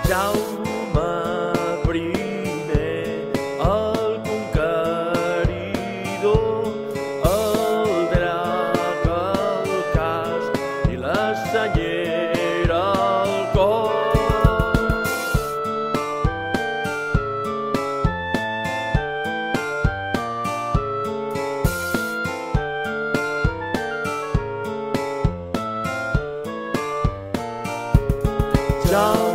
Jaume primer, el conqueridor, el drac, el casc i la senyera al cor. Jaume